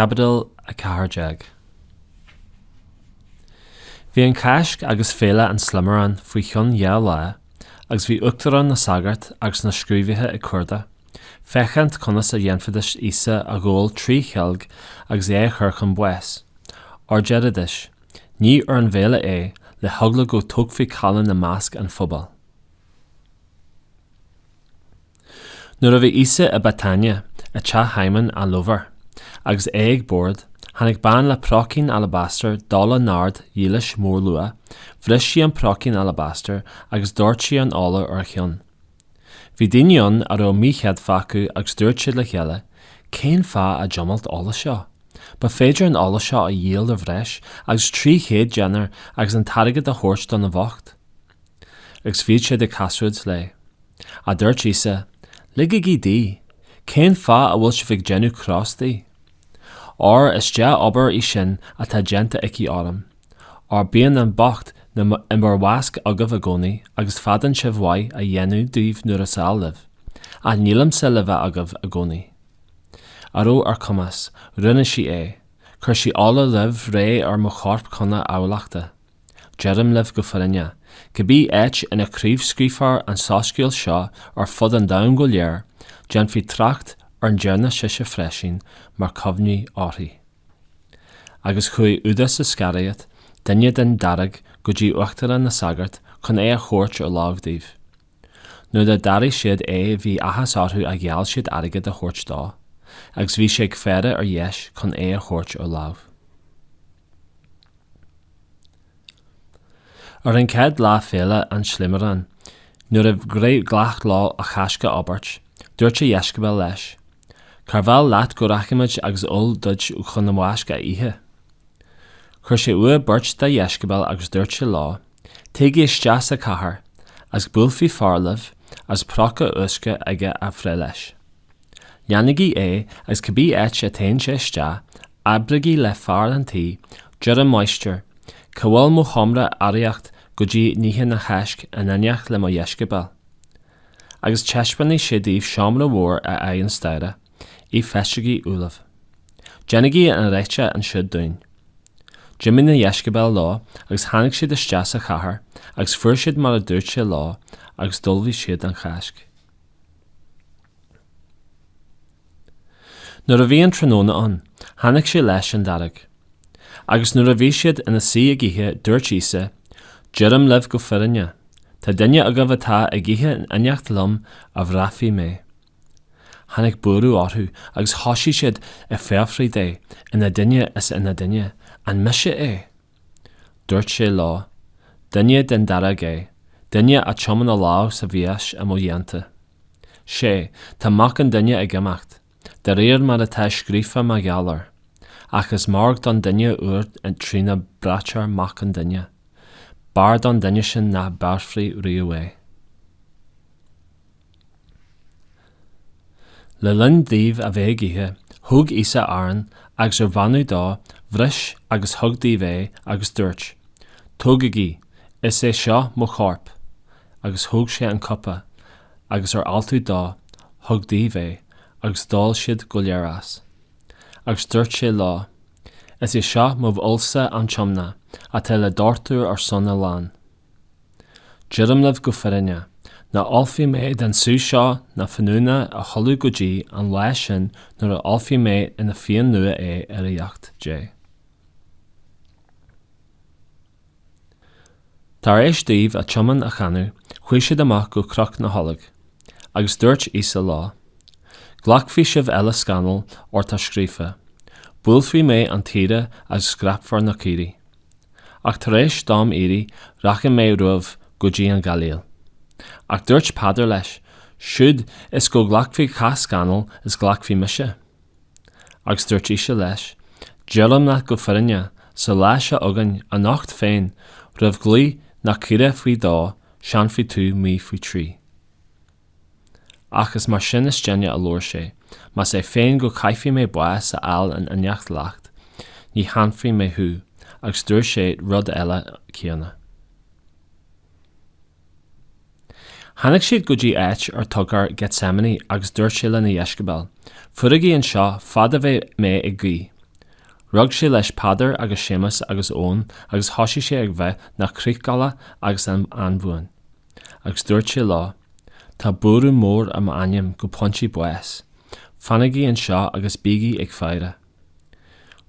Ceapadal a Ceathairdeag. Bhí an caisc agus féile an slimeán faoi chun dheall lá, agus bhí uachtarán na sagart agus na scríbhithe i cuirda, fechant conas a dhéanfadis isa a ggóil trí cheilg agus é churchan bues. Or jeadadis, ní ar an bhéile é le thugla go tugfaí callan na másc an phobal. Nuair a bhí isa a Bataine a te haimán a lovar, agus é ag bord, hanig ban le procín alabaster dála nard dílis mór lua, bhris sí an procín alabaster agus dúirt sí an ála ar chion. Bhí daoine ar ó míchead facu agus dúirt siad le chéile, cén fá a jomalt ála seo. Ba féidir an ála seo a dhéal a bhreis agus 300 geanar agus an tarigad a thuirt don na bhacht. Agus bhíad siad a casúid le. A dúirt isa, ligig í dí, cén fá a bhfuil si bhíh genú crás dí. Or is de obair í sin a tá genta ici áram. Or bíon an bocht na imbar wasc agah a gcónaí agus fadan sibh mhaith a dhéanú díomh nuair a sáil libh, a nílam sa libh agah a gcónaí. Aró ar cumas, rinne sí é, chur sí ála libh ré ar mo chorp chuna álaachta. Jerim libh go farinne, go bí éit ina críomh scrífar an Shoiscéal seo ar fud an dam go léir, gen fi tracht ar an dearna siise freisin mar cobhnaí áthí. Agus chuí údas a scariad, duine den darag go dtí uachtar na sagart chun é a chóirt ar lágdaobh. Nuair a darí siad é bhí achas orthú a gheall siad airgid a chóirt dá, agus bhí sé ag feire ar dheis chun é a chóirt ar lámh. Ar an céad lá féile an slimeán, nuair a bhréadh ghlacht lá a chaisce obairt, dúirt sé Ieiscebal leis. Carbhal leat go rachaimid agus ol dud chun na mhaisce ihe. Chur sé ua beirt de Ieiscebal agus dúirt sé lá, teigi isteas a cathair, agus búlfaí farlah, as procha uisce aige a bhré leis. Leannaigí é agus cabbí éit a tain sé iste, abrigí le fear an tí, dear an maisteir, cahfuil mo chomra ariacht go dtí nithe na chaisc a naneach le mo Ieiscebal. Agus teispanna sé díobh seomra mhór a éigean staire, í feistigí ualah. Genigí an réite an siúd dúinn. Jimmy na Ieiscebal lá, agus tháinig siad isteas a cathair, agus fuair siad mar a dúirt sé lá, agus dulbhí siad an chaisc. Nuair a bhí an tróna an, tháinig sé leis an darag. Agus nuair a bhí siad ina sí a githe dúirt isa, Jerim libh go firinne, tá duine agah atá a githe in aineacht lom a bhrafaí mé. Tháinig búrú orthú agus thosaigh siad a fearfraí dé ina duine is ina duine, an mise é. Dúirt sé lá, duine den darag é, duine a tioman a lá sa bhíais a mo dhéanta. Sé, tá mac an duine a gamacht, de réir mar atá scrífa ma geallar, ach is marg don duine uairt an trína bratear mac an duine. Bar don duine sin na bearfraí riú é. Le linn díomh a bheith githe, thug isa áran agus ar bhanú dá, bhris agus thugdaí é agus dúirt. Tugadh, is é seo mo chorp, agus thug sé an copa, agus ar altu dá, thugdaí é, agus dál siad go léarás. Agus dúirt sé lá, is é seo mo bhulsa an tiomna, a tá le dortú ar sonna lán. Jerim libh go firinne, na alfaí mé den sú seo na fanúna a choú go dtí an leis sin nuair a alfaí mé ina fion nua é ar a dheacht dé. Tar éis díomh a tioman a chanú, chuir siad amach go croch na holag, agus dúirt isa lá. Ghlacfaí sibh eile scanal or tá scrífa, búlfaí mé an tíre agus scrapfar na círi. Ach tar éis dám éirí rachan mé roimh go dtí an Gailge. Ach dúirt Padar leis, siúd is go ghlacfaí cá scanal is ghlacfaí mise. Agus dúirt isa leis, Jerim na go firinne, sa leis a ugainn a nacht féin, roimh glí na círe faoi dá, sean faoi tú mí faoi trí. Ach is mar sin is déine a lóir sé, mas é féin go caifií mé buas a áil an aineacht lacht, ní hanfaí mé thu, agus dúir sé rud eile céanna. Tháinig siad go dtí éit ar tugadh Gethsemane agus dúirt sé le na Ieiscebal, fuirigí an seo fad a bheith mé i gcuid, Rug sé leis Padar agus Séamus agus ón agus thosaigh sé ag bheith na críochgála agus an bhuainn. Agus dúirt sé lá, tá búrú mór am aim go pointí buas, fannaigí an seo agus bígí ag feire.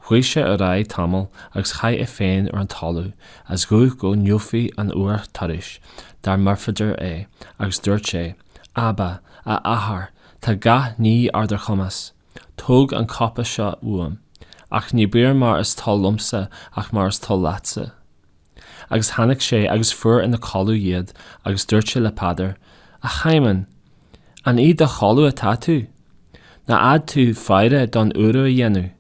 Chuaigh sé a raibh tamil agus chaith féin ar an talú, as go nniufaí an uair taris, dar murfaidir agus dúirt sé, Abba, a ahar, tá gath ní ardar chumas, tóg an coppa seo uam, ach ní bíor mar is tá lumsa ach mar is tá latsa. Agus tháinig sé agus fuair in na colú iad agus dúirt sé le Padar, a chaimman, an iad de cholú atá tú? Na ad tú feire don uair a dhéanú,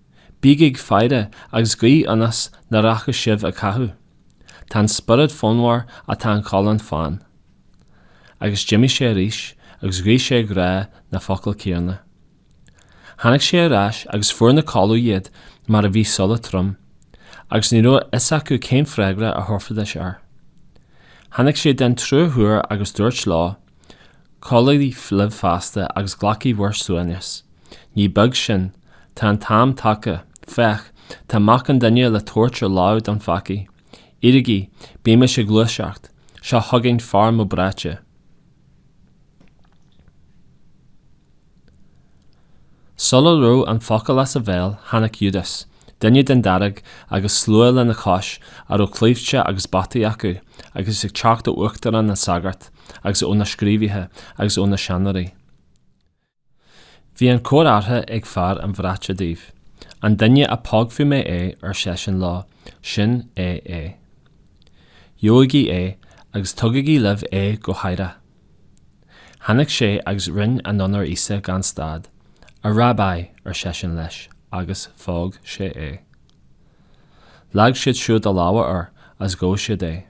bígigh feire agus gaí anas na racha sibh a cathú. Tá spurad fónmhar a tá an collan fáin. Agus Jimmy sé ríis agus gaí sé grá na focail céarna. Tháinig sé arás agus fuair na colú iad mar a bhí sola trom, agus ní raibh is acu cén freagra a thorfada sear. Tháinig sé den trúthúir agus dúirt lá, colaí flibh fásta agus glací bhuair suainnes. Ní bug sin, tá an tam taca, fech, tá mac an duine le tuairt ar láud an faci. Irigi, bíime sé gluaiseacht, seo thugainn fearr mo bráite. Sulla ró an focail as a bhéal tháinig Judas, duine den darag agus slua le na cháis ar ó clíomhte agus bataí acu, agus ag teacht ó uachtar an na sagart, agus ó na scríbhithe, agus ó na seannarí. Bhí an córatha ag fearr an bhráite daobh, an duine a pogfiú mé ar sesin lá, sin é. Joigi agus tugadh libh go haire. Tháinig sé agus rinn an nonar isa gan stad, a rabbi ar sesin leis, agus fág sé Lag siad siúd a láha as go siad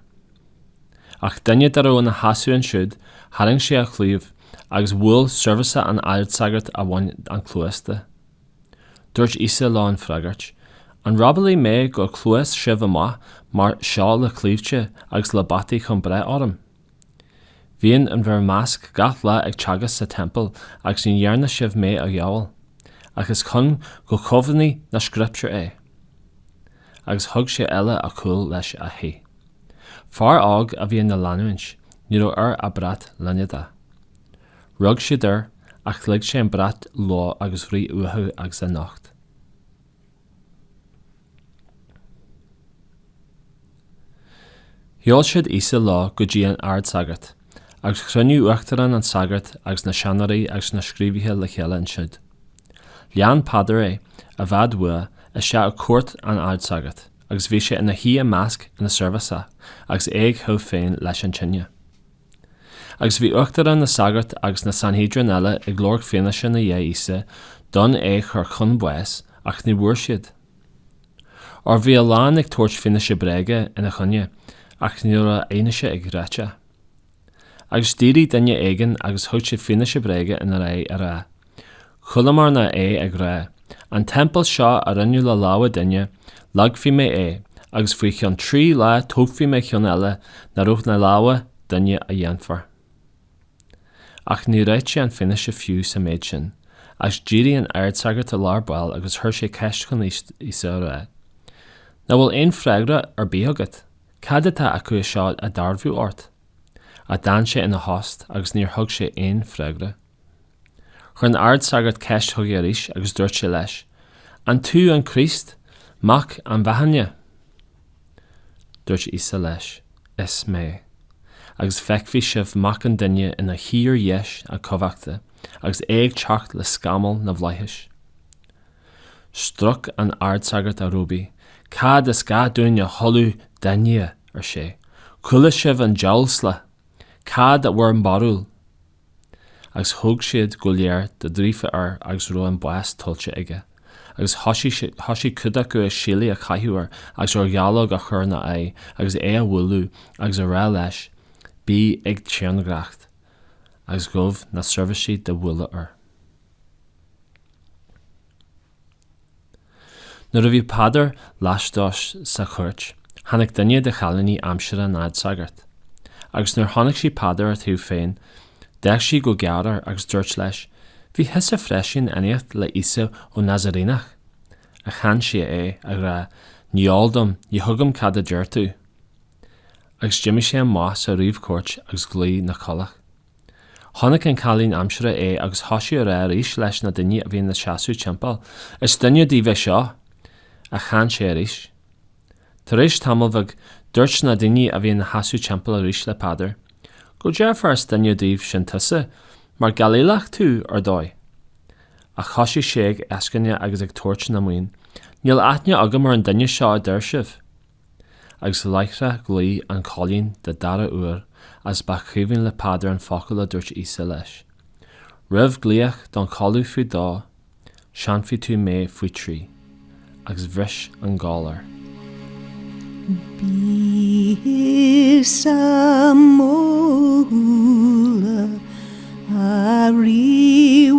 Ach duine dar ó na hasú an siúd, haring sé a chlíomh, agus bhfuil servisa an airdsagart a bhain an clúasta. Dúirt isa lá an freagart, an rabalí mé go clúas sibh amach mar seo le clíomhte agus le bataí chun bre orm. Bhíonn an bhar másc gath le ag teagas sa temple agus ní dhearna sibh mé a gheall, agus chun go chomhaní na scripture agus thug sé eile a cúil leis a hí. Fearr ág a bhíonn na leanúint, ní raibh a brat lenne. Rug siad ach léigh sé an brat lá agus rí uathu agus a nacht. Sheol siad isa lá go dtí an airdsagart, agus chruinniú uachtaran an sagart agus na seannarí agus na scríbhithe le chéile an siúd. Lean Padar a bhad bua is se a cuairt an airdsagart, agus bhí sé ina hí a másc ina servisa, agus ag thó féin leis an tinne. Agus bhí uachtaran na sagart agus na Sanhedrin eile ag glór féine sin na isa, don chur chun buas ach ní bhuair siad. Or bhí a lán ag tuairt féine sé breige ina chunne, ach ní raibh aine sé ag ráite. Agus dírí duine éigean agus thug sé féine sé breige ina ré a rá. Chulamar na ag rá, an temple seo a rinneú le láha duine, lag fí mé agus faoi cheann trí lá tógfí mé cheann eile na ruach na láha duine a dhéanfar. Ach ní réit sé an féine sé fiú sa méid sin, agus dírí an airdsagart a lár bail agus thur sé ceist chun isa rá. Na bhfuil aon freagra ar bíogat, cad atá acu seo a darbhú ort, a dan sé ina host agus níor thug sé aon freagra. Chun airdsagart ceist thug arís agus dúirt sé leis, an tú an Christ, mac an bheithanne. Dúirt isa leis, is mé. Agus feicfí sibh mac an duine ina híor dheis a comhachta, agus ag teacht le scamal na bhlaithis. Struc an airdsagart a róbí, cad is ga dúinn a holú daine ar sé, cula sibh an jawlsla, cad a bhar an barúil. Agus thug siad go léir de drífa agus ro an buas tuilte aige, agus thosaigh cuda go sílaí a chaithúar agus ar gheallag a chur na agus a bhfuilú agus a rá leis, bí ag teangracht, agus gomh na servisaí de bhuila Nuair a bhí Padar leastáis sa chuirt, tháinig duine de chalaní amsire an airdsagart. Agus nuair tháinig sí Padar a tú féin, deich sí go gearr agus dúirt leis, bhí his a freisin aíocht le isa ó Nazarénach, a chan si a ra níaldum I thugam cad a deirtú. Agus Jimmy sé más a riomhcuirt agus glí na colach. Tháinig an chalín amsere agus thosaigh a réir ríis leis na duine a bhíon na seaasú timpeall. Is duine dí bheith seo a chan sé ríis. Tar éis tamil bheag dúirt na duine a bhíon na hasú timpeall a ríis le padair. Go dear fars duine díomh sin tusa, mar galílach tú ar dói. A thosaigh sé ag eascaine agus ag tuairt na muoin. Níl aithne agam mar an duine seo a deir sibh. Agus leichre glí an cholín de dara uair as ba chuimhín le padair an focail a dúirt ísa leis. Rih glíoch don choú faoi dá, sean faoi tú mé faoi trí, agus bhris an gálar. Bí sa móla a rí